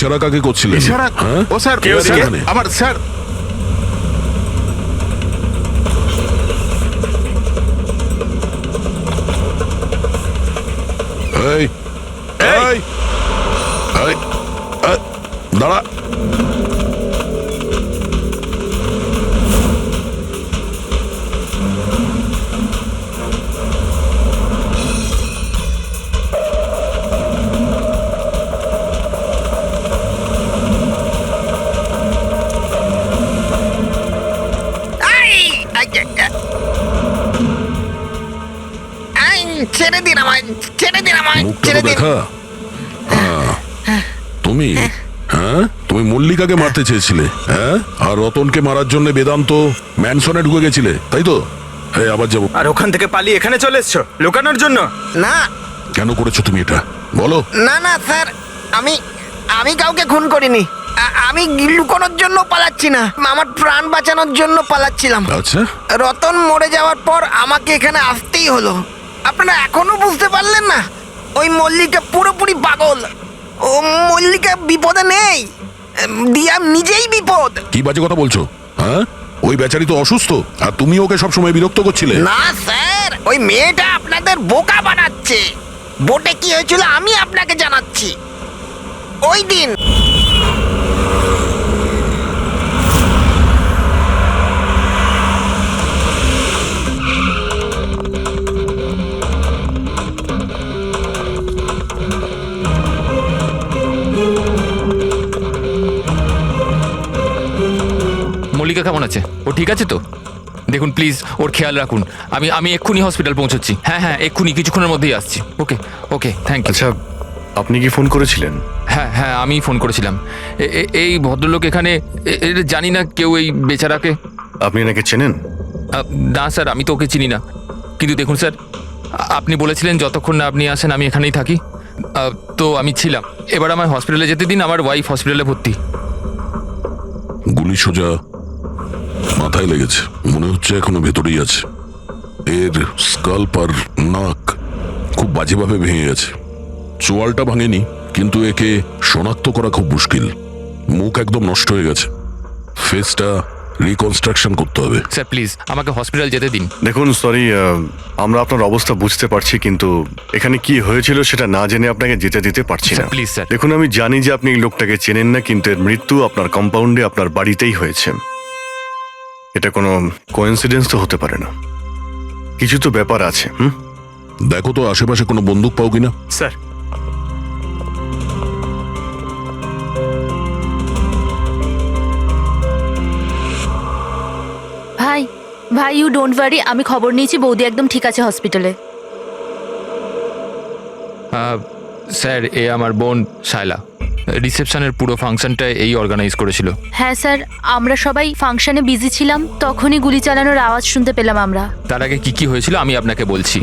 ইশারা কাকে করছিলেন? ইশারা? হ্যাঁ? ও স্যার, কে স্যার, এখানে? আমার স্যার। এই এই এই, দাঁড়া। ছেড়ে দিন আমায়, ছেড়ে দিন আমায়, মুখটা ছেড়ে তো দিন। দেখা। তুমি তুমি মল্লিকাকে মারতে চেয়েছিলে, হ্যাঁ? আর রতনকে মারার জন্য বেদান্ত ম্যানসনে ঢুকে গেছিলে, তাই তো? এই আবার যাবো। আর ওখান থেকে পালিয়ে এখানে চলে এসছো লুকানোর জন্য? না কেন করেছো তুমি এটা, বলো? না না স্যার, আমি আমি কাউকে খুন করিনি। আমি লুকোনোর জন্য পালাচ্ছি না, আমার প্রাণ বাঁচানোর জন্য পালাচ্ছিলাম। আচ্ছা, রতন মরে যাওয়ার পর আমাকে এখানে আসতেই হলো। আপনারা এখনো বুঝতে পারলেন না? ওই মল্লিকা পুরোপুরি পাগল। ও মল্লিকা বিপদে নেই, দিয়া নিজেই বিপদ। কি বাজে কথা বলছো? হ্যাঁ, ওই বেচারি তো অসুস্থ, আর তুমি ওকে সবসময় বিরক্ত করছিলে। না স্যার, ওই মেয়েটা আপনাদের বোকা বানাচ্ছে। বোটে কি হয়েছিল আমি আপনাকে জানাচ্ছি। ওই দিন মল্লিকা কেমন আছে? ও ঠিক আছে তো? দেখুন প্লিজ ওর খেয়াল রাখুন। আমি আমি এক্ষুনি হসপিটাল পৌঁছচ্ছি। হ্যাঁ হ্যাঁ, এক্ষুনি কিছুক্ষণের মধ্যেই আসছি। ওকে ওকে, থ্যাংক ইউ। আচ্ছা, আপনি কি ফোন করেছিলেন? হ্যাঁ হ্যাঁ, আমি ফোন করেছিলাম। এই ভদ্রলোক এখানে, জানি না কেউ এই বেচারাকে। আপনি এনাকে চেনেন? না স্যার, আমি তো ওকে চিনি না। কিন্তু দেখুন স্যার, আপনি বলেছিলেন যতক্ষণ না আপনি আসেন আমি এখানেই থাকি। তো আমি ছিলাম। এবার আমার হসপিটালে যেতে দিন, আমার ওয়াইফ হসপিটালে ভর্তি। গুলি সোজা মাথায় লেগেছে, মনে হচ্ছে এখনো ভেতরেই আছে। এর স্কাল্প আর নাক খুব বাজেভাবে ভেঙে গেছে। চোয়ালটা ভাঙেনি, কিন্তু একে শনাক্ত করা খুব মুশকিল। মুখ একদম নষ্ট হয়ে গেছে, ফেসটা রিকনস্ট্রাকশন করতে হবে। স্যার প্লিজ আমাকে হসপিটাল যেতে দিন। দেখুন, সরি, আমরা আপনার অবস্থা বুঝতে পারছি, কিন্তু এখানে কি হয়েছিল সেটা না জেনে আপনাকে যেতে দিতে পারছি না। Sir please sir. দেখুন, আমি জানি যে আপনি এই লোকটাকে চেনেন না, কিন্তু এর মৃত্যু আপনার কম্পাউন্ডে, আপনার বাড়িতেই হয়েছে। এটা কোনো কোইন্সিডেন্স তো হতে পারে না, কিছু তো ব্যাপার আছে। দেখো তো আশেপাশে কোনো বন্দুক পাও কিনা। স্যার, ভাই ভাই, ইউ ডোন্ট ওয়ারি, আমি খবর নিয়েছি, বৌদি একদম ঠিক আছে হসপিটালে। স্যার, এ আমার বোন শায়লা। রিসেপশনের পুরো ফাংশনটা এই অর্গানাইজ করেছিল। হ্যাঁ স্যার, আমরা সবাই ফাংশনে বিজি ছিলাম, তখনই গুলি চালানোর আওয়াজ শুনতে পেলাম আমরা। তার আগে কি কি হয়েছিল আমি আপনাকে বলছি।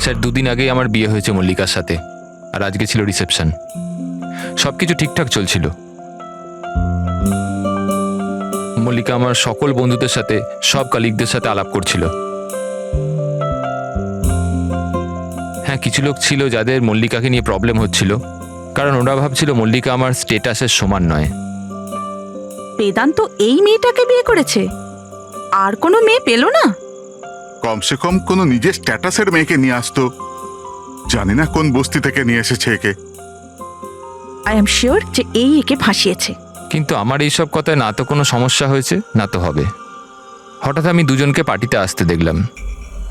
স্যার, দুদিন আগেই আমার বিয়ে হয়েছে মল্লিকার সাথে, আর আজকে ছিল রিসেপশন। সব কিছু ঠিকঠাক চলছিল। মল্লিকা আমার সকল বন্ধুদের সাথে, সব কালিগদের সাথে আলাপ করছিল। হ্যাঁ, কিছু লোক ছিল যাদের মল্লিকাকে নিয়ে প্রবলেম হচ্ছিল, কারণ ওরা ভাবছিল মল্লিকা আমার স্টেটাসের সমান নয়। বেদান্ত এই মেয়েটাকে বিয়ে করেছে, আর কোনো মেয়ে পেল না? কমসে কম কোনো নিজের স্ট্যাটাসের মেয়েকে নিয়ে আসতো। জানি না কোন বস্তি থেকে নিয়ে এসেছে একে। আই এম শিওর যে এই একে ফাঁসিয়েছে। কিন্তু আমার এইসব কথায় না তো কোনো সমস্যা হয়েছে, না তো হবে। হঠাৎ আমি দুজনকে পার্টিতে আসতে দেখলাম,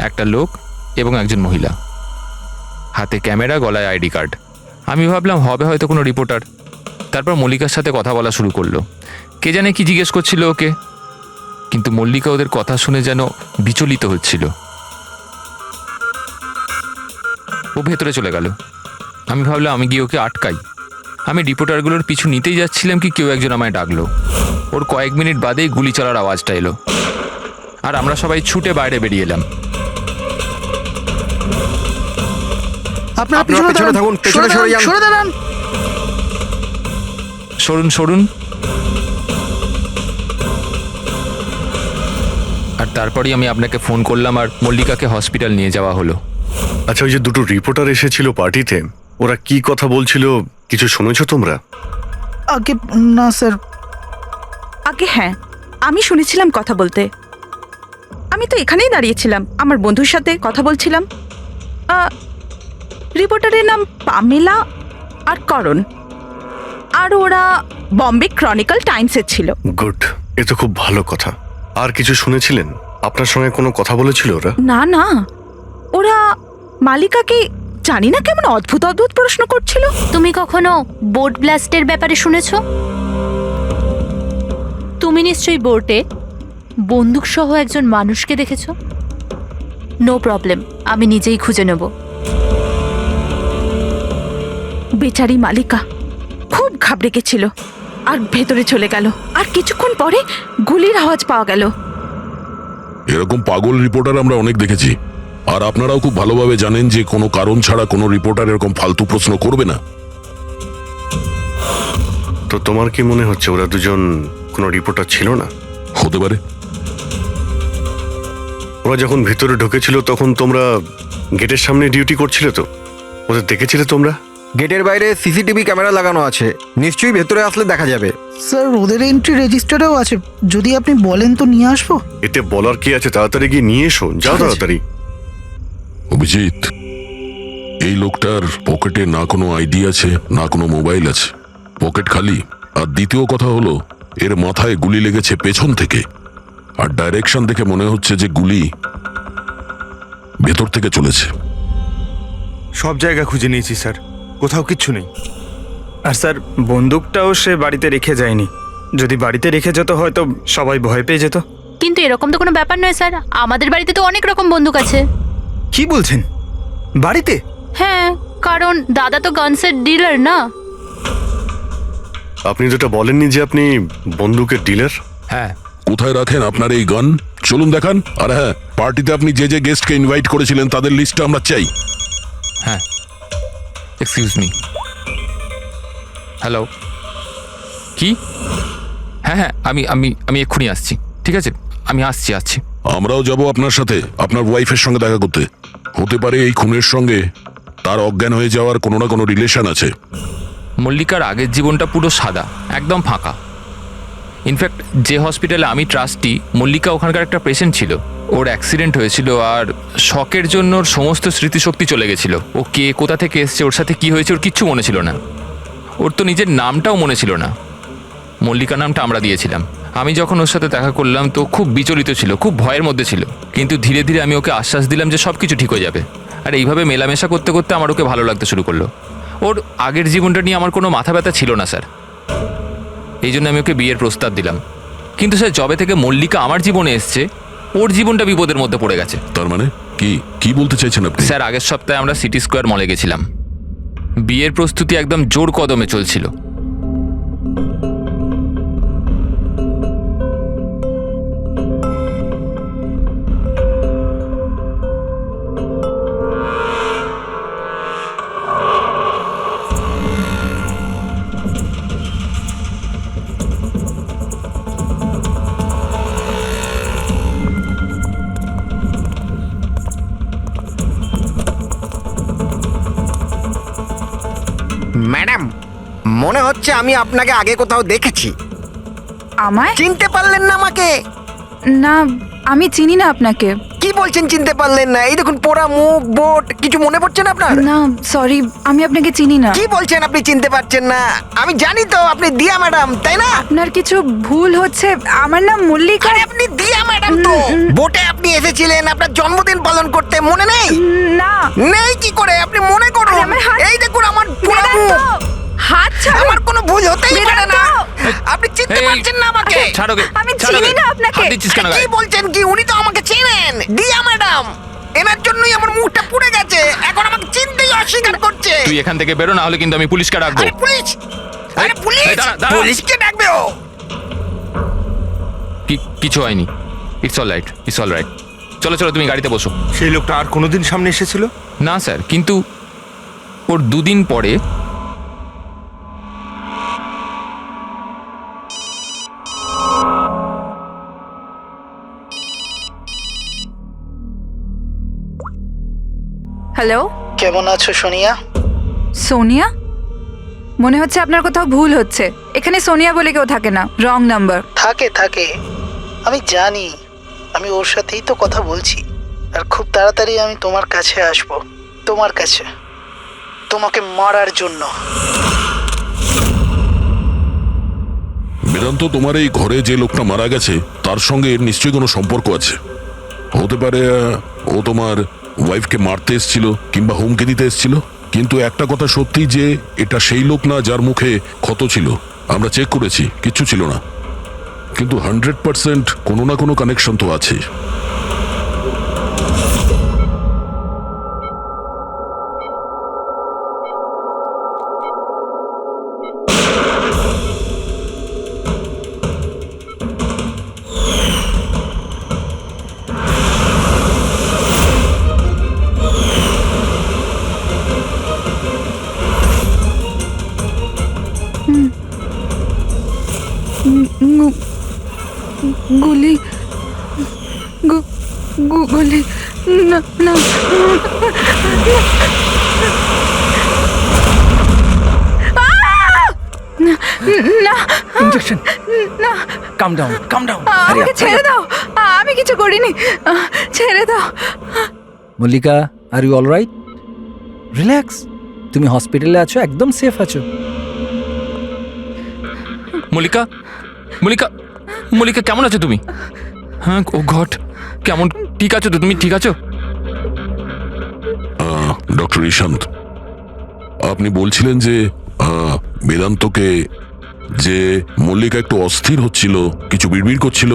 একটা লোক এবং একজন মহিলা, হাতে ক্যামেরা, গলায় আইডি কার্ড। আমি ভাবলাম হবে হয়তো কোনো রিপোর্টার। তারপর মল্লিকার সাথে কথা বলা শুরু করলো। কে জানে কি জিজ্ঞেস করছিল ওকে, কিন্তু মল্লিকা ওদের কথা শুনে যেন বিচলিত হচ্ছিল। ও ভেতরে চলে গেল। আমি ভাবলাম আমি গিয়ে ওকে আটকাই। আমি রিপোর্টারগুলোর পিছু নিতেই যাচ্ছিলাম কি কেউ একজন আমায় ডাকলো। ওর কয়েক মিনিট বাদেই গুলি চলার আওয়াজটা এলো, আর আমরা সবাই ছুটে বাইরে বেরিয়ে এলাম। আপনারা পেছনে থাকুন, পেছনে সরে যান। সরুন সরুন। আর তারপরেই আমি আপনাকে ফোন করলাম, আর মল্লিকাকে হসপিটাল নিয়ে যাওয়া হলো। আচ্ছা, ওই যে দুটো রিপোর্টার এসেছিল পার্টিতে, ওরা কি কথা বলছিল কিছু শুনেছো তোমরা? আগে না স্যার। আগে হ্যাঁ, আমি শুনেছিলাম কথা বলতে। আমি তো এখানেই দাঁড়িয়েছিলাম, আমার বন্ধুর সাথে কথা বলছিলাম। রিপোর্টারের নাম পামেলা আর করণ, আর ওরা বম্বে ক্রনিকল টাইমসের ছিল। গুড, এ তো খুব ভালো কথা। আর কিছু শুনেছিলেন? আপনার সঙ্গে কোনো কথা বলেছিল ওরা? না না, ওরা মালিকাকে জানি না কেমন অদ্ভুত অদ্ভুত প্রশ্ন করছিল। তুমি কখনো বোট ব্লাস্টের ব্যাপারে শুনেছো? তুমি নিশ্চয়ই বোটে বন্দুক সহ একজন মানুষকে দেখেছো। নো প্রবলেম, আমি নিজেই খুঁজে নেব। বেচারি মালিকা খুব ঘাবড়ে গেছিল আর ভেতরে চলে গেল। আর কিছুক্ষণ পরে গুলির আওয়াজ পাওয়া গেল। এরকম পাগল রিপোর্টার আমরা অনেক দেখেছি, আর আপনারাও খুব ভালোভাবে জানেন যে কোনো কারণ ছাড়া কোনো রিপোর্টার এরকম ফালতু প্রশ্ন করবে না। তো তোমার কি মনে হচ্ছে ওরা দুজন কোনো রিপোর্টার ছিল না? হতে পারে। ওরা যখন ভেতরে ঢুকেছিল তখন তোমরা গেটের সামনে ডিউটি করছিলে, তো ওদের দেখেছিলে তোমরা? গেটের বাইরে সিসিটিভি ক্যামেরা লাগানো আছে, নিশ্চয়ই ভেতরে আসলে দেখা যাবে। স্যার ওদের এন্ট্রি রেজিস্টারেও আছে, যদি আপনি বলেন তো নিয়ে আসবো। এতে বলার কি আছে, তাড়াতাড়ি গিয়ে নিয়ে এসো, যাও তাড়াতাড়ি। অভিজিৎ, এই লোকটার পকেটে না কোনো আইডি আছে না কোনো মোবাইল আছে, পকেট খালি। আর দ্বিতীয় কথা হলো এর মাথায় গুলি লেগেছে পেছন থেকে, আর ডাইরেকশন দেখে মনে হচ্ছে যে গুলি ভেতর থেকে চলেছে। সব জায়গা খুঁজে নিয়েছি স্যার, কোথাও কিচ্ছু নেই। আর স্যার বন্দুকটাও সে বাড়িতে রেখে যায়নি, যদি বাড়িতে রেখে যেত হয়তো সবাই ভয় পেয়ে যেত। কিন্তু এরকম তো কোনো ব্যাপার নয় স্যার, আমাদের বাড়িতে তো অনেক রকম বন্দুক আছে। কি বলছেন, বাড়িতে? হ্যাঁ, কারণ দাদা তো গানসের ডিলার না। আপনি যেটা বলেননি যে আপনি বন্দুকের ডিলার? হ্যাঁ, কোথায় রাখেন আপনার এই গান? চলুন দেখান। আর হ্যাঁ, পার্টিতে আপনি যে যে গেস্টকে ইনভাইট করেছিলেন তাদের লিস্টটা আমরা চাই। হ্যাঁ, এক্সকিউজ মি। হ্যালো, কি? হ্যাঁ হ্যাঁ, আমি আমি আমি এক্ষুনি আসছি। ঠিক আছে, আমি আসছি। আমরাও যাব আপনার সাথে আপনার ওয়াইফের সঙ্গে দেখা করতে। হতে পারে এই খুনের সঙ্গে তার অজ্ঞান হয়ে যাওয়ার কোনো না কোনো রিলেশন আছে। মল্লিকার আগের জীবনটা পুরো সাদা, একদম ফাঁকা। ইনফ্যাক্ট যে হসপিটালে আমি ট্রাস্টি, মল্লিকা ওখানকার একটা পেশেন্ট ছিল। ওর অ্যাক্সিডেন্ট হয়েছিল আর শকের জন্য ওর সমস্ত স্মৃতিশক্তি চলে গেছিল। ও কে, কোথা থেকে এসছে, ওর সাথে কি হয়েছে ওর কিচ্ছু মনে ছিল না। ওর তো নিজের নামটাও মনে ছিল না। মল্লিকা নামটা আমরা দিয়েছিলাম। আমি যখন ওর সাথে দেখা করলাম তো খুব বিচলিত ছিল, খুব ভয়ের মধ্যে ছিল। কিন্তু ধীরে ধীরে আমি ওকে আশ্বাস দিলাম যে সব কিছু ঠিক হয়ে যাবে। আর এইভাবে মেলামেশা করতে করতে আমার ওকে ভালো লাগতে শুরু করলো। ওর আগের জীবনটা নিয়ে আমার কোনো মাথা ব্যথা ছিল না স্যার, এই জন্য আমি ওকে বিয়ের প্রস্তাব দিলাম। কিন্তু স্যার যবে থেকে মল্লিকা আমার জীবনে এসছে, ওর জীবনটা বিপদের মধ্যে পড়ে গেছে। তার মানে কি বলতে চাইছেন আপনি? স্যার আগের সপ্তাহে আমরা সিটি স্কোয়ার মলে গেছিলাম। বিয়ের প্রস্তুতি একদম জোর কদমে চলছিল। ম্যাডাম, মনে হচ্ছে আমি আপনাকে আগে কোথাও দেখেছি। আমায়? চিনতে পারলেন না আমাকে? না, আমি চিনি না আপনাকে। কি বলছেন চিনতে পারলেন না? এই দেখুন পোড়া মুখ, বোট, কিছু মনে পড়ছে না আপনার? না সরি, আমি আপনাকে চিনি না। কি বলছেন আপনি চিনতে পারছেন না? আমি জানি তো আপনি দিয়া ম্যাডাম, তাই না? আপনার কিছু ভুল হচ্ছে, আমার নাম মল্লিকা। আরে আপনি দিয়া ম্যাডাম তো। বোটে আপনি এসেছিলেন আপনার জন্মদিন পালন করতে, মনে নেই? না। নেই কি করে? আপনি মনে করুন। আরে আমার হাত- এই দেখুন আমার পোড়া মুখ। হাত ছাড়ো। আমার কোনো ভুল হতেই পারে না। বেদান্ত! আপনি চিনতে এই, পারছেন না আমাকে? ছাড়ো গে, আমি ছাড়ো চিনি গে। না আপনাকে। হাত দিচ্ছিস কেন কি গায়ে? বলছেন কি? উনি তো আমাকে চেনেন, দিয়া ম্যাডাম। এনার জন্যই আমার মুখটা পুড়ে গেছে, এখন আমাকে চিনতেই অস্বীকার করছে। তুই এখান থেকে বেরো, না হলে কিন্তু আমি পুলিশকে ডাকবো। আরে পুলিশ! আরে পুলিশ! এই, দাঁড়া, দাঁড়া। পুলিশকে ডাকবে ও। কিছু হয়নি, ইটস অল রাইট। চলো তুমি গাড়িতে বসো। সেই লোকটা আর কোনোদিন সামনে এসেছিল? না স্যার, কিন্তু ওর দুদিন পরে হ্যালো, কেমন আছো সোনিয়া? সোনিয়া? মনে হচ্ছে আপনার কোথাও ভুল হচ্ছে। এখানে সোনিয়া বলে কেউ থাকে না, রং নাম্বার। থাকে থাকে, আমি জানি, আমি ওর সাথেই তো কথা বলছি। আর খুব তাড়াতাড়ি আমি তোমার কাছে আসব, তোমার কাছে, তোমাকে মারার জন্য। বেদান্ত, তোমার এই ঘরে যে লোকটা মারা গেছে তার সঙ্গে এর নিশ্চয়ই কোনো সম্পর্ক আছে। হতে পারে ও তোমার ওয়াইফকে মারতে এসেছিল কিংবা হুমকি দিতে এসেছিল। কিন্তু একটা কথা সত্যি যে এটা সেই লোক না যার মুখে ক্ষত ছিল। আমরা চেক করেছি, কিচ্ছু ছিল না। কিন্তু 100% কোনো না কোনো কানেকশন তো আছে। গুলি গুলি না না না, ইনজেকশন। না, কাম ডাউন, কাম ডাউন। আমাকে ছেড়ে দাও, আমি কিছু করিনি, ছেড়ে দাও। Mallika, are you alright? Relax, তুমি হসপিটালে আছো, একদম সেফ আছো। মল্লিকা, মল্লিকা, মল্লিকা, কেমন আছো তুমি? হ্যাঁ, ও গড, কেমন, ঠিক আছো তো তুমি? ঠিক আছো? ডক্টর ঈশান্ত, আপনি বলছিলেন যে বেদান্তকে, যে মল্লিকা একটু অস্থির হচ্ছিল, কিছু বিড়বিড় করছিল,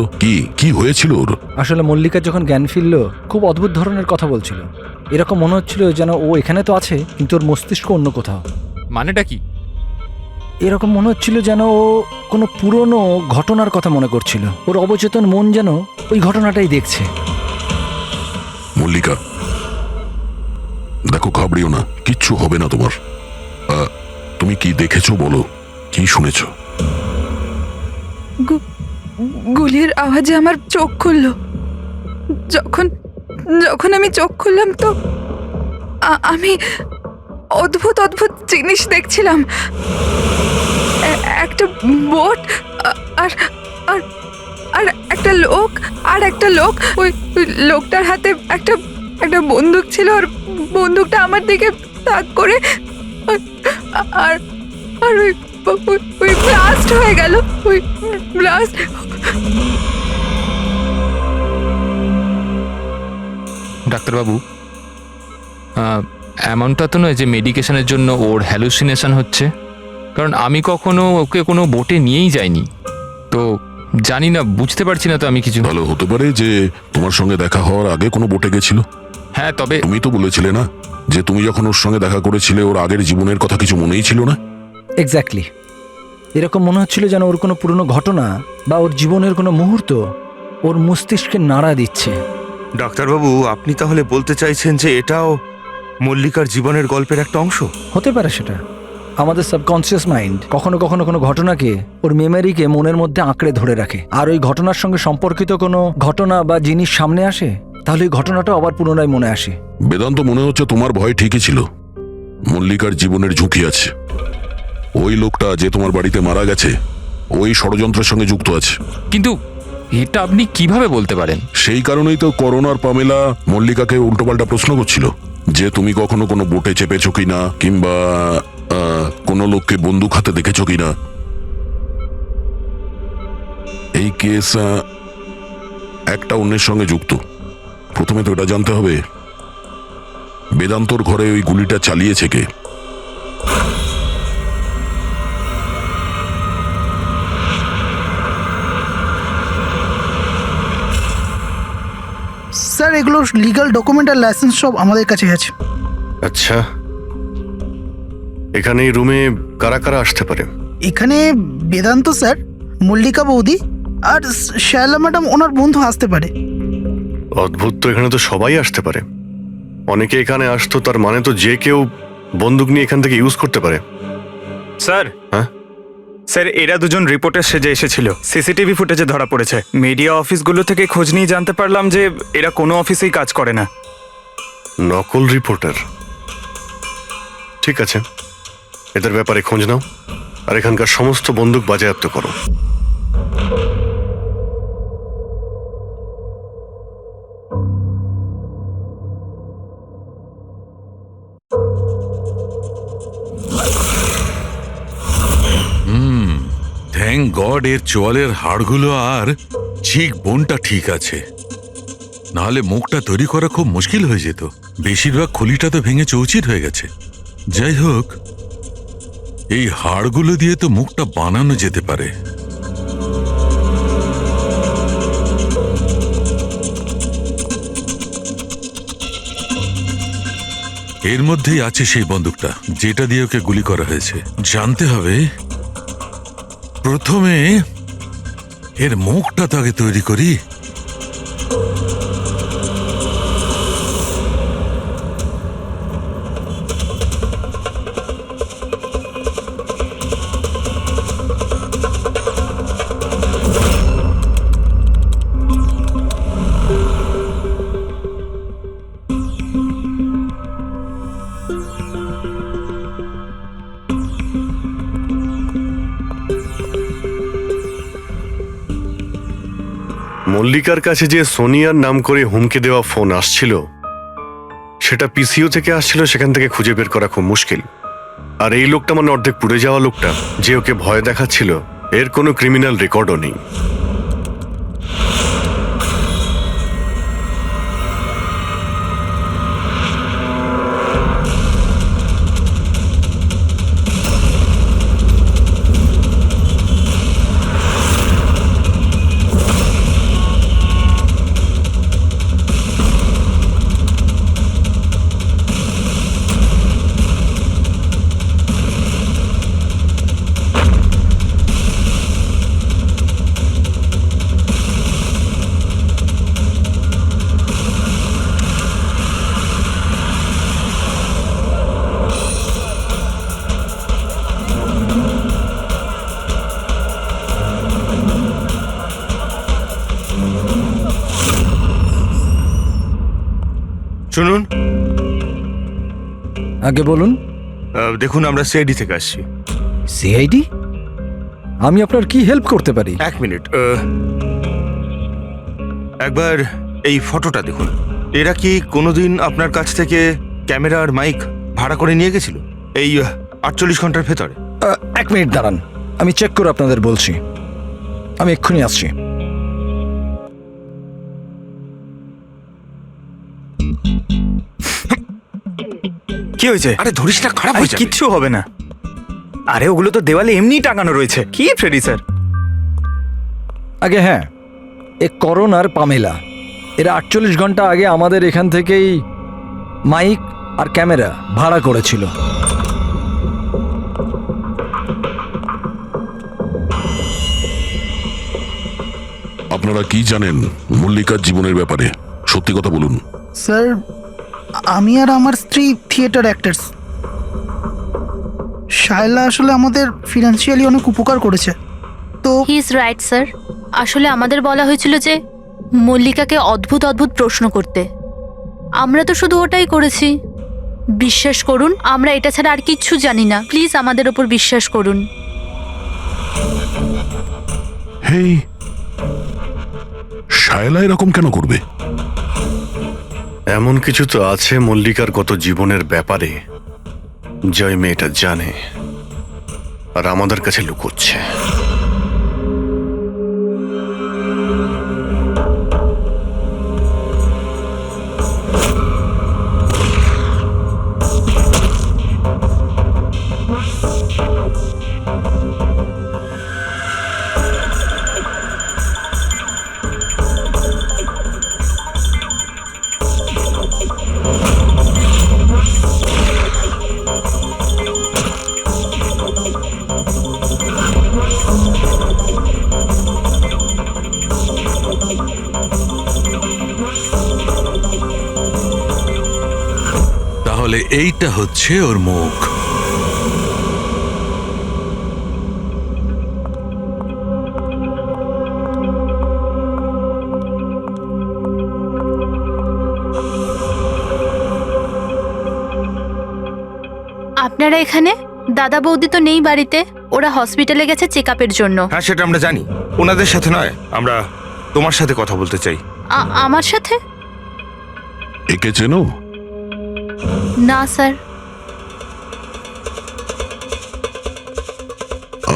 কি হয়েছিল ওর? আসলে মল্লিকা যখন জ্ঞান ফিরল খুব অদ্ভুত ধরনের কথা বলছিল। এরকম মনে হচ্ছিল যেন ও এখানে তো আছে কিন্তু ওর মস্তিষ্ক অন্য কোথাও। মানেটা কি? এরকম মনে হচ্ছিল যেন ও কোনো পুরনো ঘটনার কথা মনে করছিল। ওর অবচেতন মন যেন ওই ঘটনাটাই দেখছে। মল্লিকা, দেখো, ঘাবড়িও না, কিচ্ছু হবে না তোমার। তুমি কি দেখেছো বলো, কি শুনেছো? গুলির আওয়াজে আমার চোখ খুলল। যখন যখন আমি চোখ খুললাম তো আমি অদ্ভুত অদ্ভুত জিনিস দেখছিলাম। একটা বোট আর আর আর একটা লোক ওই লোকটার হাতে একটা বন্দুক ছিল। আর বন্দুকটা আমার দিকে তাক করে আর আর ওই ব্লাস্ট হয়ে গেল। ওই ব্লাস্ট। ডাক্তারবাবু, এমনটা তো নয় যে মেডিকেশনের জন্য ওর হ্যালুসিনেশন হচ্ছে? কারণ আমি কখনো ওকে কোনো বোটে নিয়েই যাইনি, তো জানি না, বুঝতে পারছি না তো আমি কিছু। ভালো হতে পারে যে তোমার সঙ্গে দেখা হওয়ার আগে কোনো বোটে গেছিল। হ্যাঁ, তবে তুমি তো বলেছিলে না যে তুমি যখন ওর সঙ্গে দেখা করেছিলে ওর আগের জীবনের কথা কিছু মনেই ছিল না? এক্স্যাক্টলি, এরকম মনে হচ্ছিল যেন ওর কোনো পুরনো ঘটনা বা ওর জীবনের কোনো মুহূর্ত ওর মস্তিষ্কে নাড়া দিচ্ছে। ডাক্তারবাবু, আপনি তাহলে বলতে চাইছেন যে এটাও মল্লিকার জীবনের গল্পের একটা অংশ? হতে পারে সেটা। আমাদের সাবকনসিয়াস মাইন্ড কখনো কখনো কোনো ঘটনাকে, ওর মেমোরিকে মনের মধ্যে আঁকড়ে ধরে রাখে। আর ওই ঘটনার সঙ্গে সম্পর্কিত কোনো ঘটনা বা জিনিস সামনে আসে, তাহলে ওই ঘটনাটা আবার পুনরায় মনে আসে। বেদান্ত, মনে হচ্ছে তোমার ভয় ঠিকই ছিল। মল্লিকার জীবনের ঝুঁকি আছে। ওই লোকটা যে তোমার বাড়িতে মারা গেছে ওই ষড়যন্ত্রের সঙ্গে যুক্ত আছে। কিন্তু এটা আপনি কিভাবে বলতে পারেন? সেই কারণেই তো করোনার পামেলা মল্লিকাকে উল্টোপাল্টা প্রশ্ন করছিল যে তুমি কখনো কোনো বোটে চেপেছো কিনা, কিংবা কোনো লোককে বন্দুক হাতে দেখেছো কিনা। এই কেস একটা অন্যের সঙ্গে যুক্ত। প্রথমে তো এটা জানতে হবে বেদান্তর ঘরে ওই গুলিটা চালিয়েছে কে। স্যার, এগুলো লিগ্যাল ডকুমেন্ট আর লাইসেন্স সব আমাদের কাছে আছে। আচ্ছা, এখানে এই রুমে কারা কারা আসতে পারে? এখানে বেদান্ত স্যার, মল্লিকা বৌদি আর শায়লা ম্যাডাম ওনার বন্ধু আসতে পারে। অদ্ভুত তো, এখানে তো সবাই আসতে পারে। অনেকে এখানে আসতো, তার মানে তো যে কেউ বন্দুক নিয়ে এখান থেকে ইউজ করতে পারে। স্যার, হ্যাঁ স্যার, এরা দুজন রিপোর্টার সেজে এসেছিল, সিসিটিভি ফুটেজে ধরা পড়েছে। মিডিয়া অফিসগুলো থেকে খোঁজ নিয়ে জানতে পারলাম যে এরা কোনো অফিসেই কাজ করে না। নকল রিপোর্টার? ঠিক আছে, এদের ব্যাপারে খোঁজ নাও আর এখানকার সমস্ত বন্দুক বাজেয়াপ্ত করো। থ্যাংক গড এর চোয়ালের হাড়গুলো আর চিক বোনটা ঠিক আছে, নাহলে মুখটা তৈরি করা খুব মুশকিল হয়ে যেত। বেশিরভাগ খুলিটা তো ভেঙে চৌচির হয়ে গেছে। যাই হোক, এই হাড়গুলো দিয়ে তো মুখটা বানানো যেতে পারে। এর মধ্যেই আছে সেই বন্দুকটা যেটা দিয়ে ওকে গুলি করা হয়েছে। জানতে হবে প্রথমে এর মুখটা তো আগে তৈরি করি। মল্লিকার কাছে যে সোনিয়ার নাম করে হুমকি দেওয়া ফোন আসছিল, সেটা পিসিও থেকে আসছিল, সেখান থেকে খুঁজে বের করা খুব মুশকিল। আর এই লোকটা মানে অর্ধেক পুড়ে যাওয়া লোকটা যে ওকে ভয় দেখাচ্ছিল, এর কোনো ক্রিমিনাল রেকর্ডও নেই। শুনুন, আগে বলুন। দেখুন আমরা সিআইডি থেকে আসছি। সিআইডি? আমি আপনার কি হেল্প করতে পারি? এক মিনিট, একবার এই ফটোটা দেখুন। এরা কি কোনোদিন আপনার কাছ থেকে ক্যামেরা আর মাইক ভাড়া করে নিয়ে গেছিল এই 48 ঘন্টার ভেতরে? এক মিনিট দাঁড়ান, আমি চেক করে আপনাদের বলছি। আমি এক্ষুনি আসছি। কি হয়েছে? আরে ধরিস না, খারাপ হয়েছে। কিচ্ছু হবে না। আরে ওগুলো তো দেওয়ালে এমনি টাঙানো রয়েছে। কি ফ্রেডি স্যার? আগে হ্যাঁ, এ করণ আর পামেলা এরা 48 ঘন্টা আগে আমাদের এখান থেকেই মাইক আর ক্যামেরা ভাড়া করেছিল। আপনারা কি জানেন মল্লিকার জীবনের ব্যাপারে? সত্যি কথা বলুন। স্যার, আমি আর আমার স্ত্রী থিয়েটার অ্যাক্টার্স। শায়লা আসলে আমাদের ফিনান্সিয়ালি অনেক উপকার করেছে। তো হি ইজ রাইট স্যার। আসলে আমাদের বলা হয়েছিল যে মল্লিকাকে অদ্ভুত অদ্ভুত প্রশ্ন করতে। আমরা তো শুধু ওটাই করেছি। বিশ্বাস করুন, আমরা এটা ছাড়া আর কিচ্ছু জানি না। প্লিজ আমাদের ওপর বিশ্বাস করুন। হেই, শায়লা এরকম কেন করবে? এমন কিছু তো আছে মল্লিকার গত জীবনের ব্যাপারে, যে ওই মেয়েটা জানে আর আমাদের কাছে লুকোচ্ছে। তাহলে এইটা হচ্ছে ওর মুখ। আপনারা এখানে? দাদা বৌদি তো নেই বাড়িতে, ওরা হসপিটালে গেছে চেক আপের জন্য। হ্যাঁ সেটা আমরা জানি, ওনাদের সাথে নয়, আমরা তোমার সাথে কথা বলতে চাই। আমার সাথে? একে চেনো? না স্যার।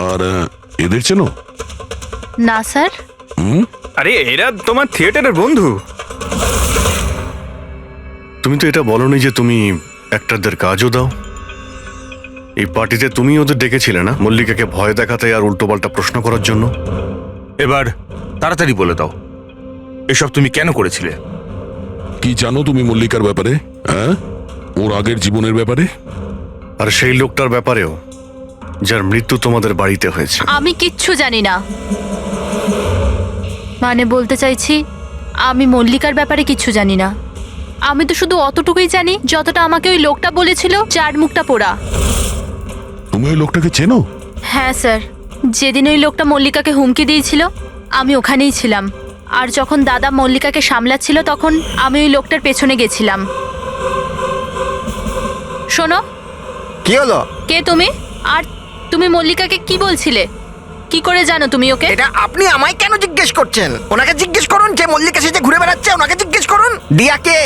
আর এদের চেনো? না স্যার। আরে এরা তোমার থিয়েটারের বন্ধু। তুমি তো এটা বলনি যে তুমি অ্যাক্টরদের কাজও দাও। এই পার্টিতে তুমি ওদের ডেকেছিলে না, মল্লিকাকে ভয় দেখাতে আর উল্টোপাল্টা প্রশ্ন করার জন্য? এবার তাড়াতাড়ি বলে দাও, এসব তুমি কেন করেছিলে? কি জানো তুমি মল্লিকার ব্যাপারে? হ্যাঁ, ওর আগের জীবনের ব্যাপারে? আর সেই লোকটার ব্যাপারেও, যার মৃত্যু তোমাদের বাড়িতে হয়েছে। আমি কিচ্ছু জানি না। মানে বলতে চাইছি, আমি মল্লিকার ব্যাপারে কিচ্ছু জানি না। আমি তো শুধু অতটুকুই জানি যতটা আমাকে ওই লোকটা বলেছিল, যার মুখটা পোড়া। তুমি ওই লোকটাকে চেনো? হ্যাঁ স্যার, যেদিন ওই লোকটা মল্লিকাকে হুমকি দিয়েছিল আমি ওখানেই ছিলাম। আর যখন দাদা মল্লিকাকে সামলাচ্ছিল তখন আমি ওই লোকটার পেছনে গেছিলাম। শোনো। কি হলো? কে তুমি? আর তুমি মল্লিকাকে কি বলছিলে? কি করে জানো তুমি ওকে? এটা আপনি আমায় কেন জিজ্ঞেস করছেন? ওনাকে জিজ্ঞেস করুন, যে মল্লিকা সেজে ঘুরে বেড়াচ্ছে ওনাকে জিজ্ঞেস করুন। দিয়াকে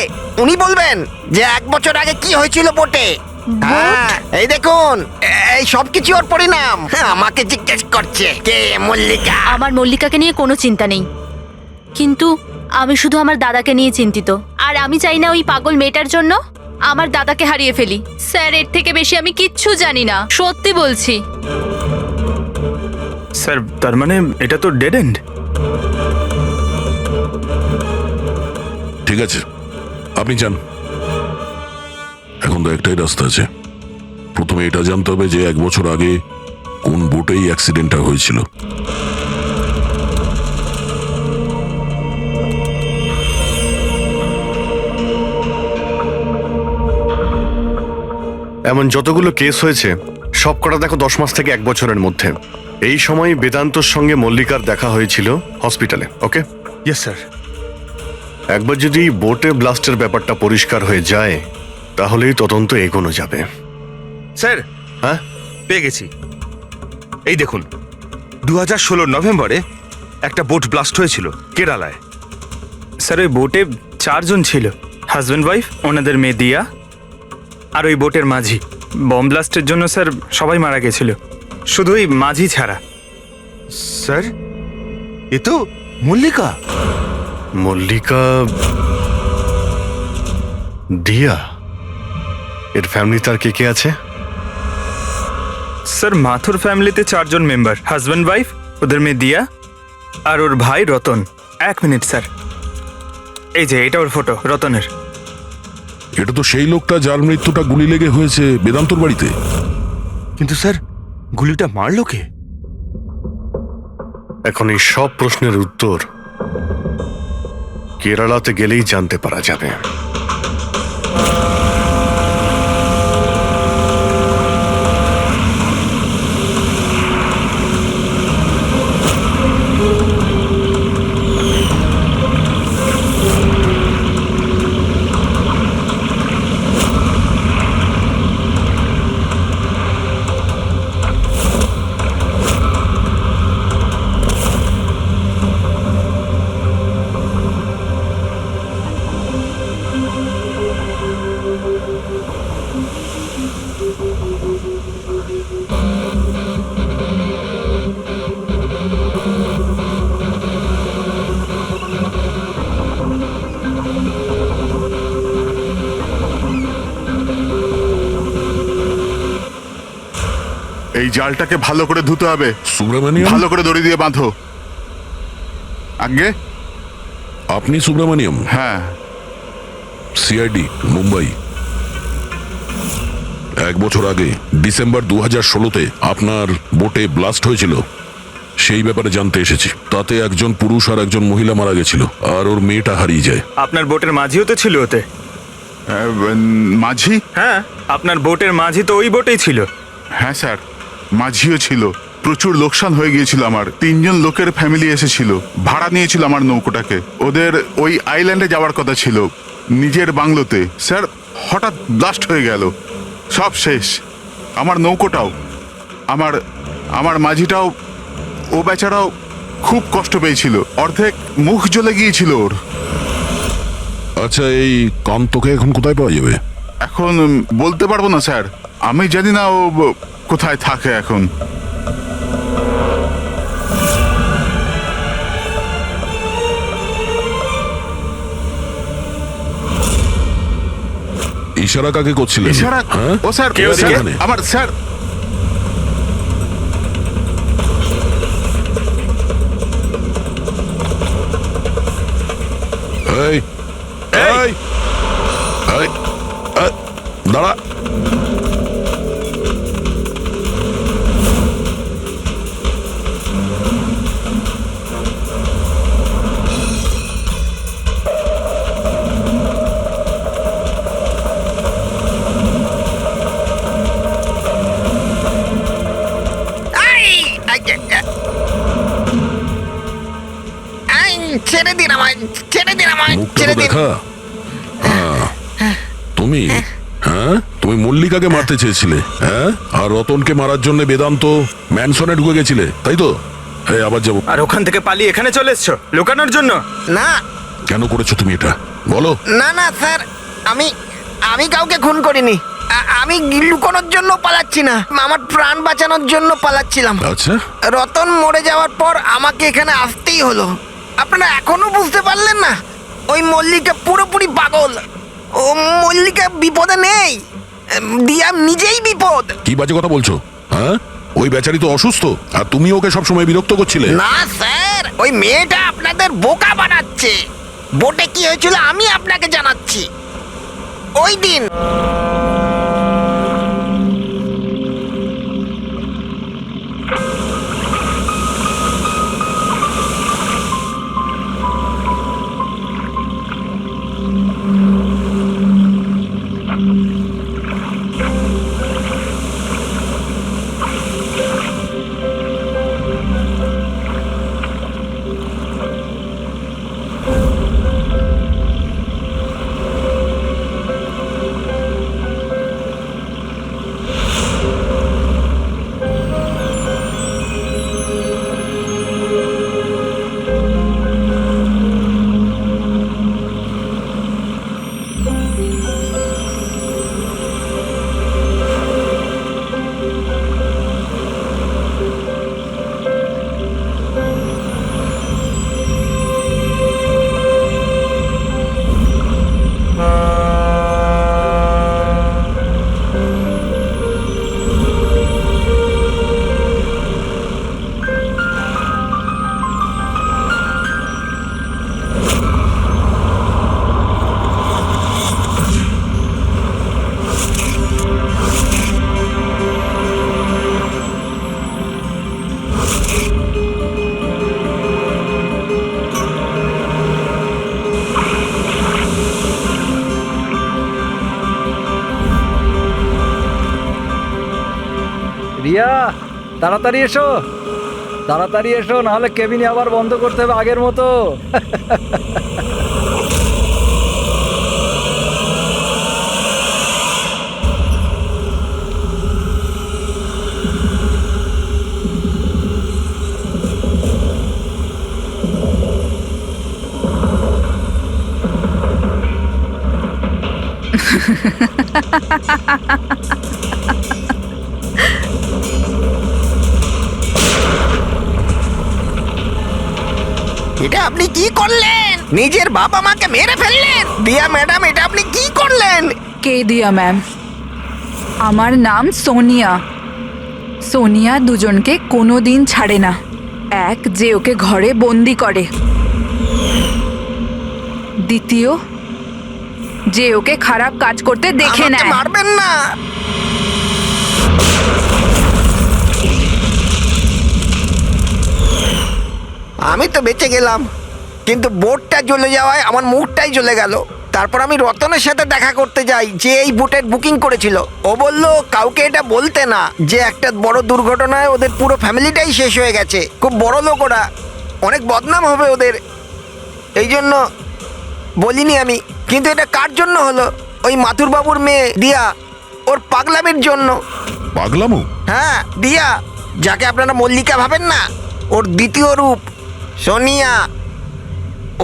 উনি বলবেন যে 1 বছর আগে কি হয়েছিল বোটে। হ্যাঁ, এই দেখুন, এই সব কিছু ওর পরিণাম। হ্যাঁ, আমাকে জিজ্ঞেস করছে কে মল্লিকা। আমার মল্লিকাকে নিয়ে কোনো চিন্তা নেই, কিন্তু আমি শুধু আমার দাদাকে নিয়ে চিন্তিত। আর আমি চাই না ওই পাগল মেয়েটার জন্য আমার দাদাকে হারিয়ে ফেলি। স্যার, এর থেকে বেশি আমি কিচ্ছু জানি না, সত্যি বলছি। স্যার, তার মানে এটা তো ডেড এন্ড। ঠিক আছে, আপনি যান। এখন তো একটাই রাস্তা আছে। প্রথমে এটা জানতে হবে যে 1 বছর আগে কোন বোটেই অ্যাক্সিডেন্টটা হয়েছিল। এমন যতগুলো কেস হয়েছে সব কটা দেখো 10 মাস থেকে 1 বছরের মধ্যে। এই সময় বেদান্তর সঙ্গে মল্লিকার দেখা হয়েছিল হসপিটালে। ওকে? Yes sir. একবার যদি বোটে ব্লাস্টের ব্যাপারটা পরিষ্কার হয়ে যায় তাহলেই তদন্ত এগোনো যাবে। স্যার, হ্যাঁ, পেয়ে গেছি। এই দেখুন, 2016 নভেম্বরে একটা বোট ব্লাস্ট হয়েছিল কেরালায়। স্যার, ওই বোটে 4 জন ছিল, হাজব্যান্ড ওয়াইফ, ওনাদের মেয়ে দিয়া, আর ওই বোটের মাঝি। বম ব্লাস্টের জন্য স্যার সবাই মারা গেছিল, শুধু ওই মাঝি ছাড়া। স্যার, এ তো মল্লিকা। মল্লিকা, দিয়া, এর ফ্যামিলি তার কে কে আছে? স্যার, মাথুর ফ্যামিলিতে 4 জন মেম্বার, হাজব্যান্ড ওয়াইফ, ওদের মেয়ে দিয়া, আর ওর ভাই রতন। 1 মিনিট স্যার, এই যে এটা ওর ফটো, রতনের। এটা তো সেই লোকটা যার মৃত্যুটা গুলি লেগে হয়েছে বেদান্তর বাড়িতে। কিন্তু স্যার, গুলিটা মারলো কে? এখন এই সব প্রশ্নের উত্তর কেরালাতে গেলেই জানতে পারা যাবে। এই জালটাকে ভালো করে ধুতে হবে। সুব্রমণিয়াম, ভালো করে দড়ি দিয়ে বাঁধো। আগে আপনি সুব্রমণিয়াম? হ্যাঁ। সিআইডি, মুম্বাই। 1 বছর আগে ডিসেম্বর 2016-তে আপনার বোটে ব্লাস্ট হয়েছিল, সেই ব্যাপারে জানতে এসেছি। তাতে একজন পুরুষ আর একজন মহিলা মারা গেছিল, আর ওর মেয়েটা হারিয়ে যায়। আপনার বোটের মাঝিও তো ছিল ওতে। মাঝি? হ্যাঁ, আপনার বোটের মাঝি তো ওই বোটেই ছিল। হ্যাঁ স্যার, মাঝিও ছিল। প্রচুর লোকসান হয়ে গিয়েছিল আমার। 3 জন লোকের ফ্যামিলি এসেছিল, ভাড়া নিয়েছিল আমার নৌকোটাকে। ওদের ওই আইল্যান্ডে যাওয়ার কথা ছিল, নিজের বাংলোতে। স্যার, হঠাৎ ব্লাস্ট হয়ে গেল, সব শেষ। আমার নৌকোটাও, আমার আমার মাঝিটাও, ও বেচারাও খুব কষ্ট পেয়েছিল, অর্ধেক মুখ জ্বলে গিয়েছিল ওর। আচ্ছা, এই কান্তকে এখন কোথায় পাওয়া যাবে? এখন বলতে পারবো না স্যার, আমি জানি না ও কোথায় থাকে এখন। ইশারা কাকে করছিলেন? ইশারা? হ্যাঁ? ও স্যার, কে স্যার, এখানে? আমার স্যার, এই এই এই, দাঁড়া। আই! আই, আই, ছেড়ে দিন আমায়, ছেড়ে দিন আমায়, মুখটা ছেড়ে তো দিন। দেখা। তুমি, হ্যাঁ, তুমি মল্লিকাকে মারতে চেয়েছিলে, হ্যাঁ, আর রতনকে মারার জন্য বেদান্ত ম্যানসনে ঢুকে গেছিলে, তাই তো? এই আবার যাবো। আর ওখান থেকে পালিয়ে এখানে চলে এসছো লুকানোর জন্য? না কেন করেছো তুমি এটা, বলো? না না স্যার, আমি আমি কাউকে খুন করিনি। আমি লুকোনোর জন্য পালাচ্ছি না, আমার প্রাণ বাঁচানোর জন্য পালাচ্ছিলাম। আচ্ছা, রতন মরে যাওয়ার পর আমাকে এখানে আসতেই হলো। আপনারা এখনো বুঝতে পারলেন না? ওই মল্লিকা পুরোপুরি পাগল। ও মল্লিকা বিপদে নেই, দিয়া নিজেই বিপদ। কি বাজে কথা বলছো? হ্যাঁ, ওই বেচারি তো অসুস্থ, আর তুমি ওকে সবসময় বিরক্ত করছিলে। না স্যার, ওই মেয়েটা আপনাদের বোকা বানাচ্ছে। বোটে কি হয়েছিল আমি আপনাকে জানাচ্ছি। ওই দিন রিয়া, তাড়াতাড়ি এসো, তাড়াতাড়ি এসো, নাহলে কেবিনে আবার বন্ধ করতে হবে আগের মতো। এটা আপনি কি করলেন? নিজের বাবা মাকে মেরে ফেললেন। দিয়া ম্যাডাম, এটা আপনি কি করলেন? কে দিয়া ম্যাম? আমার নাম সোনিয়া। সোনিয়া দুজনকে কোনো দিন ছাড়ে না। এক, যে ওকে ঘরে বন্দি করে। দ্বিতীয়, যে ওকে খারাপ কাজ করতে দেখে আমাকে নেয়। মারবেন না। আমি তো বেঁচে গেলাম, কিন্তু বোটটা জ্বলে যাওয়ায় আমার মুখটাই জ্বলে গেল। তারপর আমি রতনের সাথে দেখা করতে যাই, যে এই বোটের বুকিং করেছিল। ও বলল কাউকে এটা বলতে না, যে একটা বড় দুর্ঘটনায় ওদের পুরো ফ্যামিলিটাই শেষ হয়ে গেছে। খুব বড় লোক ওরা, অনেক বদনাম হবে ওদের, এই জন্য বলিনি আমি। কিন্তু এটা কার জন্য হলো? ওই মাথুর বাবুর মেয়ে দিয়া, ওর পাগলামির জন্য। পাগলামো? হ্যাঁ, দিয়া, যাকে আপনারা মল্লিকা ভাবেন না, ওর দ্বিতীয় রূপ সোনিয়া।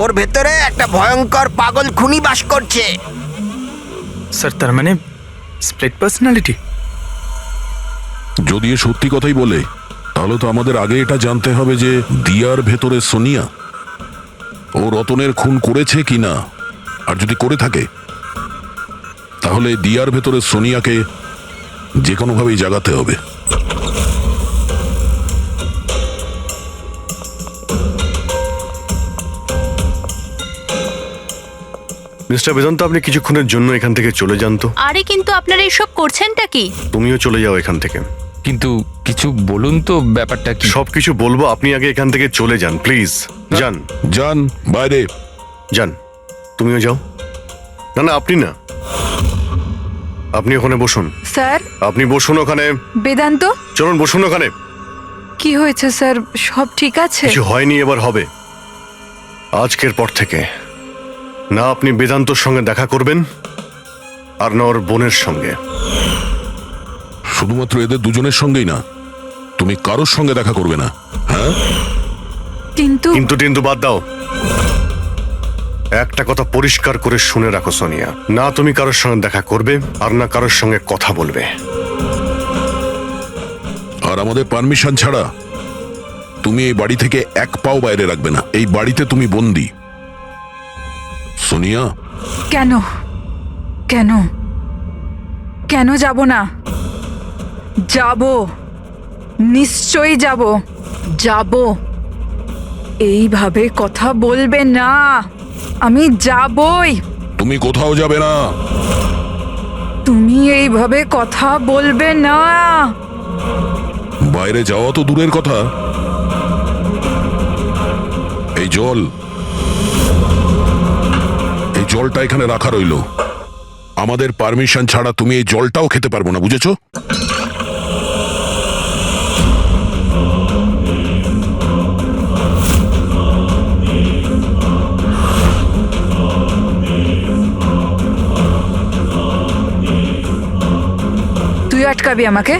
ওর ভেতরে একটা ভয়ঙ্কর পাগল খুনি বাস করছে। স্যার তার মানে স্প্লিট পার্সোনালিটি? যদি এ সত্যি কথাই বলে, তাহলে তো আমাদের আগে এটা জানতে হবে যে দিয়ার ভেতরে সোনিয়া ও রতনের খুন করেছে কিনা। আর যদি করে থাকে, তাহলে দিয়ার ভেতরে সোনিয়াকে যে কোনোভাবেই জাগাতে হবে। মিস্টার বেদান্ত, আপনি কিছুক্ষণের জন্য এখান থেকে চলে যান তো। আরে কিন্তু আপনারা এইসব করছেনটা কি? তুমিও চলে যাও এখান থেকে। কিন্তু কিছু বলুন তো, ব্যাপারটা কি? সবকিছু বলবো, আপনি আগে এখান থেকে চলে যান প্লিজ। যান যান বাইরে। যান, তুমিও যাও। না না, আপনি না, আপনি ওখানে বসুন। স্যার, আপনি বসুন ওখানে। বেদান্ত, চলুন বসুন ওখানে। কি হয়েছে স্যার? সব ঠিক আছে? কিছু হয়নি, এবার হবে। আজকের পর থেকে না আপনি বেদান্তর সঙ্গে দেখা করবেন, আর না ওর বোনের সঙ্গে। শুধুমাত্র এদের দুজনের সঙ্গেই না, তুমি কারোর সঙ্গে দেখা করবে না। হ্যাঁ, কিন্তু কিন্তু কিন্তু বাদ দাও। একটা কথা পরিষ্কার করে শুনে রাখো সোনিয়া, না তুমি কারোর সঙ্গে দেখা করবে, আর না কারোর সঙ্গে কথা বলবে। আর আমাদের পারমিশন ছাড়া তুমি এই বাড়ি থেকে এক পাও বাইরে রাখবে না। এই বাড়িতে তুমি বন্দি। সোনিয়া, কেন কেন কেন যাব না? যাব, নিশ্চয়ই যাব। যাব। এইভাবে কথা বলবে না, আমি যাবই। তুমি কোথাও যাবে না। তুমি এইভাবে কথা বলবে না। বাইরে যাওয়া তো দূরের কথা, এই জলটা এখানে রাখা রইলো। আমাদের পারমিশন ছাড়া তুমি এই জলটাও খেতে পারবো না, বুঝেছো? তুই আটকাবি আমাকে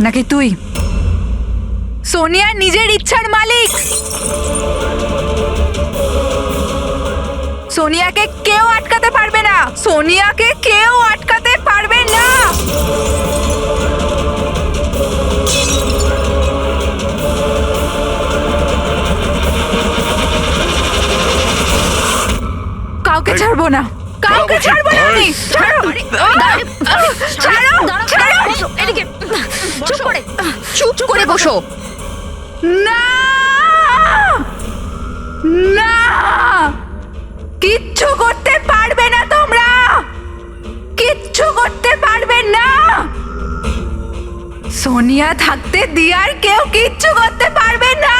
নাকি তুই? সোনিয়া নিজের ইচ্ছার মালিক। সোনিয়াকে কেউ আটকাতে পারবে না। সোনিয়াকে কেউ আটকাতে পারবে না। কাউকে ছাড়বো না, কাউকে ছাড়বো না আমি। ছাড়ো, ছাড়ো, ছাড়ো। চুপ করে বসো। না, না, কিচ্ছু করতে পারবে না তোমরা, কিচ্ছু করতে পারবে না। সোনিয়া থাকতে দিয়ার কেউ কিচ্ছু করতে পারবে না,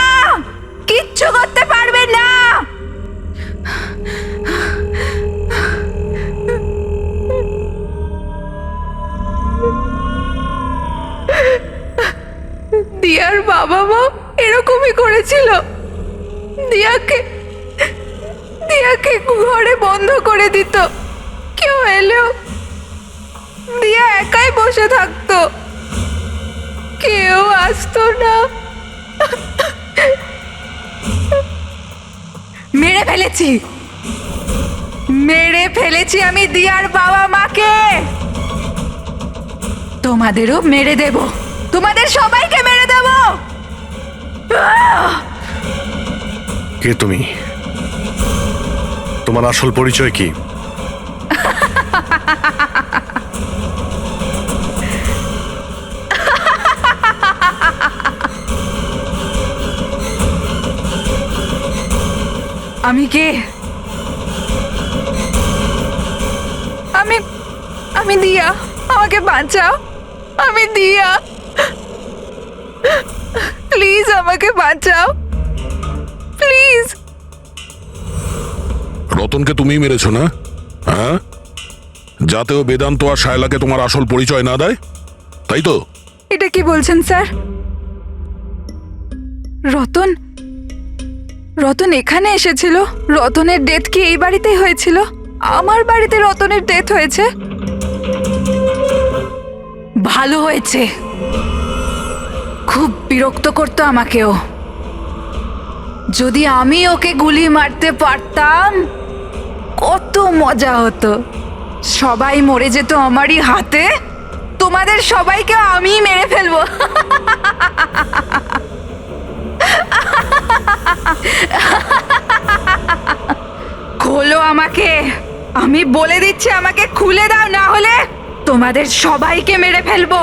কিচ্ছু করতে পারবে না। দিয়ার বাবা মা এরকমই করেছিল। দিয়াকে ঘরে বন্ধ করে দিত। কেউ এলেও দিয়া একাই বসে থাকতো, কেউ আসতো না। মেরে ফেলেছি আমি দিয়ার বাবা মাকে। তোমাদেরও মেরে দেব, তোমাদের সবাইকে মেরে দেব। কে তুমি? তোমার আসল পরিচয় কি? আমি কে? আমি দিয়া। আমাকে বাঁচাও, আমি দিয়া। প্লিজ আমাকে বাঁচাও, প্লিজ। রতনকে তুমিই মেরেছো না? হ্যাঁ, যাতেও বেদান্ত আর শায়লাকে তোমার আসল পরিচয় না দেয়, তাই তো? এটা কি বলছেন স্যার? রতন এখানে এসেছিল? রতনের ডেথ কি এই বাড়িতেই হয়েছিল? আমার বাড়িতে রতনের ডেথ হয়েছে? ভালো হয়েছে। খুব বিরক্ত করতো আমাকেও। যদি আমি ওকে গুলি মারতে পারতাম কত মজা হতো। সবাই মরে যেত আমারই হাতে, তোমাদের সবাইকে আমি মেরে ফেলবো। খোলো আমাকে, আমি বলে দিচ্ছি, আমাকে খুলে দাও, না হলে তোমাদের সবাইকে মেরে ফেলবো।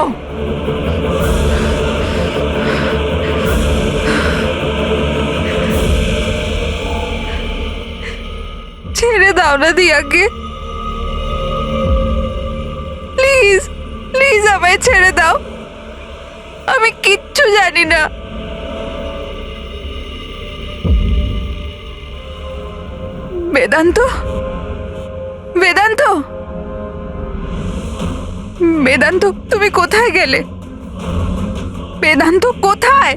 ছেড়ে দাও না দিয়াকে, প্লিজ প্লিজ আমায় ছেড়ে দাও, আমি কিচ্ছু জানি না। বেদান্ত, বেদান্ত, বেদান্ত, তুমি কোথায় গেলে? বেদান্ত কোথায়?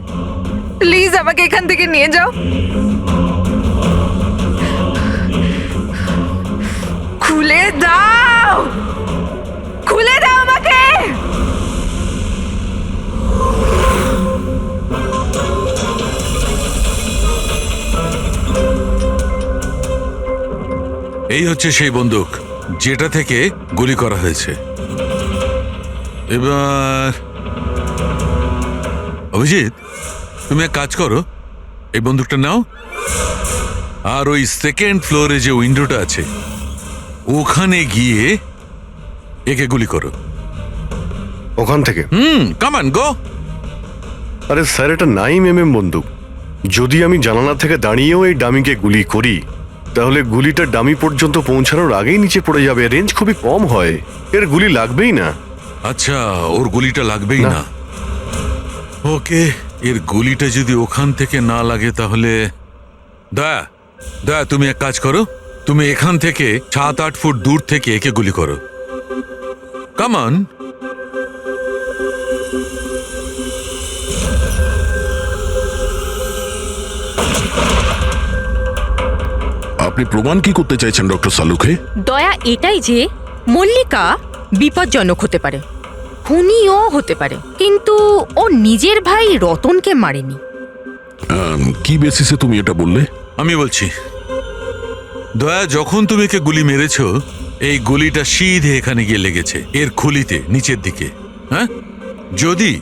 প্লিজ আমাকে এখান থেকে নিয়ে যাও। খুলে দাও, খুলে দাও আমাকে। এই হচ্ছে সেই বন্দুক যেটা থেকে গুলি করা হয়েছে। এবার অভিজিৎ, তুমি এক কাজ করো, এই বন্দুকটা নাও আর ওই সেকেন্ড ফ্লোরে যে উইন্ডোটা আছে ওখানে গিয়ে একে গুলি করো। ওখান থেকে? Come on go. আরে স্যার, এটা 9mm বন্দুক। যদি আমি জানালা থেকে দাঁড়িয়েও এই ডামিকে গুলি করি তাহলে গুলিটা ডামি পর্যন্ত পৌঁছানোর আগেই নিচে পড়ে যাবে। রেঞ্জ খুবই কম হয়, এর গুলি লাগবেই না। আচ্ছা, ওর গুলিটা লাগবেই না। ওকে, এর গুলিটা যদি ওখান থেকে না লাগে তাহলে দয়া দয়া তুমি এক কাজ করো, তুমি এখান থেকে 7-8 ফুট দূর থেকে একে গুলি করো। Come on. আপনি প্রমাণ কি করতে চাইছেন ডক্টর সালুখে? দয়া এটাই যে মল্লিকা বিপজ্জনক হতে পারে, খুনিও হতে পারে, কিন্তু ও নিজের ভাই রতনকে মারেনি। কি বেসিসে তুমি এটা বললে? আমি বলছি, দয়া, যখন তুমি একে গুলি মেরেছ এই গুলিটা সিধে এখানে গিয়ে লেগেছে এর খুলিতে নিচের দিকে। হ্যাঁ, যদি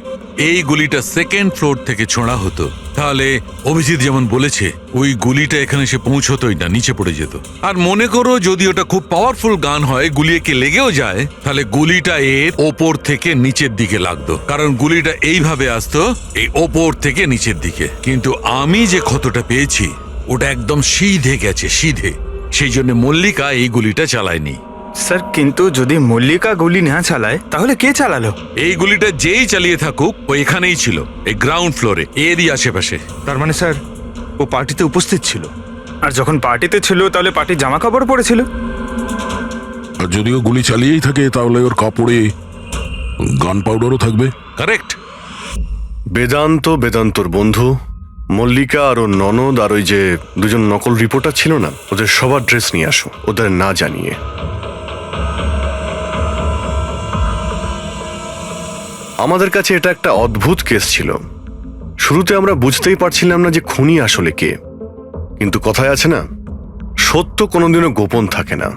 এই গুলিটা সেকেন্ড ফ্লোর থেকে ছোঁড়া হতো তাহলে অভিজিৎ যেমন বলেছে ওই গুলিটা এখানে এসে পৌঁছতোই না, নিচে পড়ে যেত। আর মনে করো যদি ওটা খুব পাওয়ারফুল গান হয়, গুলি একে লেগেও যায়, তাহলে গুলিটা এর ওপর থেকে নিচের দিকে লাগতো, কারণ গুলিটা এইভাবে আসতো এই ওপর থেকে নিচের দিকে। কিন্তু আমি যে ক্ষতটা পেয়েছি ওটা একদম সিধে গেছে, সিধে। সেই জন্য মল্লিকা এই গুলিটা চালায়নি। স্যার, কিন্তু যদি মল্লিকা গুলি না চালায় তাহলে কে চালালো? এই গুলিটা যেই চালিয়ে থাকুক ও এখানেই ছিল, এই গ্রাউন্ড ফ্লোরে, এরই আশেপাশে। তার মানে স্যার ও পার্টিতে উপস্থিত ছিল, আর যখন পার্টিতে ছিল তাহলে পার্টির জামা কাপড় পরেছিল। আর যদিও গুলি চালিয়েই থাকে তাহলে ওর কাপড়ে গান পাউডারও থাকবে। কারেক্ট। বেদান্তর বন্ধু মল্লিকা আর ওর ননদ আর ওই যে দুজন নকল রিপোর্টার ছিল না, ওদের সবার ড্রেস নিয়ে আসো, ওদের না জানিয়ে। আমাদের কাছে এটা একটা অদ্ভুত কেস ছিল। শুরুতে আমরা বুঝতেই পারছিলাম না যে খুনি আসলে কে, কিন্তু কথায় আছে না, সত্য কোনোদিনও গোপন থাকে না।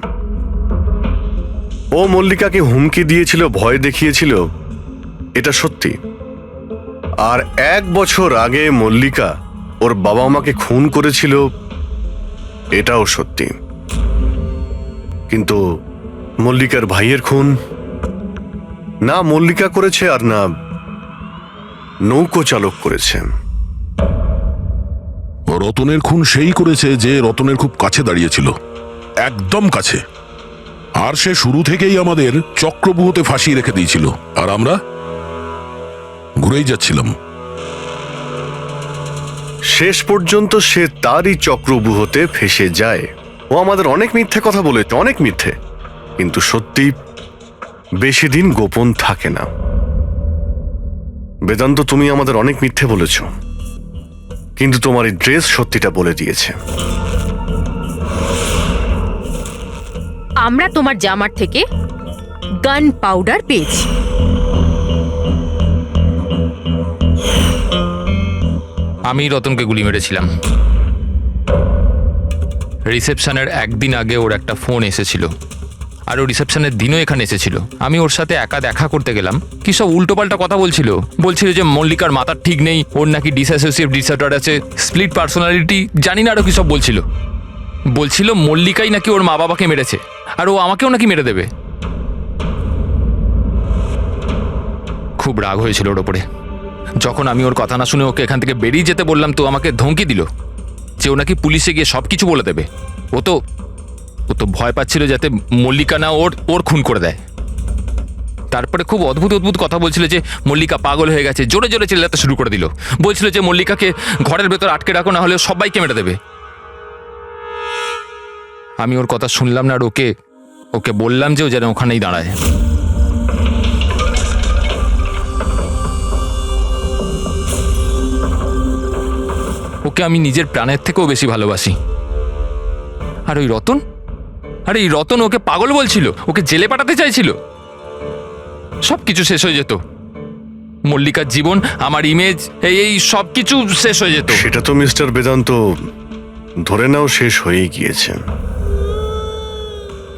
ও মল্লিকাকে হুমকি দিয়েছিল, ভয় দেখিয়েছিল, এটা সত্যি। আর 1 বছর আগে মল্লিকা ওর বাবা মাকে খুন করেছিল, এটাও সত্যি। কিন্তু মল্লিকার ভাইয়ের খুন না মল্লিকা করেছে আর না নৌকো চালক করেছে। রতনের খুন সেই করেছে যে রতনের খুব কাছে দাঁড়িয়েছিল, একদম কাছে। আর সে শুরু থেকেই আমাদের চক্রব্যূহতে ফাঁসিয়ে রেখে দিয়েছিল, আর আমরা ঘুরেই যাচ্ছিলাম। শেষ পর্যন্ত সে তারই চক্রব্যূহতে ফেসে যায়। ও আমাদের অনেক মিথ্যে কথা বলেছে, অনেক মিথ্যে, কিন্তু সত্যি বেশি দিন গোপন থাকে না। বেদান্ত, তুমি আমাদের অনেক মিথ্যে বলেছ, কিন্তু তোমার এই ড্রেস সত্যিটা বলে দিয়েছে। আমরা তোমার জামার থেকে গান পাউডার পেয়েছি। আমি রতনকে গুলি মেরেছিলাম। রিসেপশনের একদিন আগে ওর একটা ফোন এসেছিল, আর ও রিসেপশনের দিনও এখানে এসেছিল। আমি ওর সাথে একা দেখা করতে গেলাম, কি সব উল্টোপাল্টা কথা বলছিল। বলছিল যে মল্লিকার মাথার ঠিক নেই, ওর নাকি ডিসঅ্যাসোসিয়েটিভ ডিসঅর্ডার আছে, স্প্লিট পার্সোনালিটি, জানি না আরও কি সব বলছিল। বলছিল মল্লিকাই নাকি ওর মা বাবাকে মেরেছে, আর ও আমাকেও নাকি মেরে দেবে। খুব রাগ হয়েছিল ওর ওপরে। যখন আমি ওর কথা না শুনে ওকে এখান থেকে বেরিয়ে যেতে বললাম, তো আমাকে ধমকি দিল যে ও নাকি পুলিশে গিয়ে সব কিছু বলে দেবে। ও তো ভয় পাচ্ছিল যাতে মল্লিকা না ওর খুন করে দেয়। তারপরে খুব অদ্ভুত অদ্ভুত কথা বলছিল যে মল্লিকা পাগল হয়ে গেছে, জোরে জোরে চিল্লাতে শুরু করে দিল। বলছিল যে মল্লিকাকে ঘরের ভেতর আটকে রাখো, না হলে সবাইকে মেরে দেবে। আমি ওর কথা শুনলাম না, আর ওকে বললাম যে ও যেন ওখানেই দাঁড়ায়। ওকে আমি নিজের প্রাণের থেকেও বেশি ভালোবাসি। আর ওই রতন, আরে এই রতন ওকে পাগল বলছিল, ওকে জেলে পাঠাতে চাইছিল। সব কিছু শেষ হয়ে যেত, মল্লিকার জীবন, আমার ইমেজ, এই সব কিছু শেষ হয়ে যেত। সেটা তো মিস্টার বেদান্ত ধরে নাও শেষ হয়ে গিয়েছে।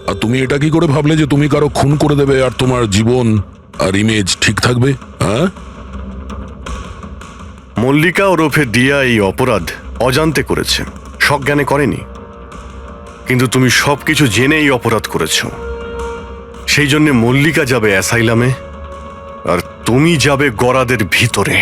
আর তুমি এটা কি করে ভাবলে যে তুমি কারো খুন করে দেবে আর তোমার জীবন আর ইমেজ ঠিক থাকবে? হ্যাঁ, মল্লিকা ওরফে দিয়া এই অপরাধ অজান্তে করেছে, সজ্ঞানে করেনি। কিন্তু তুমি সবকিছু জেনে এই অপরাধ করেছো। সেই জন্য মল্লিকা যাবে অ্যাসাইলামে, আর তুমি যাবে গরাদের ভিতরে।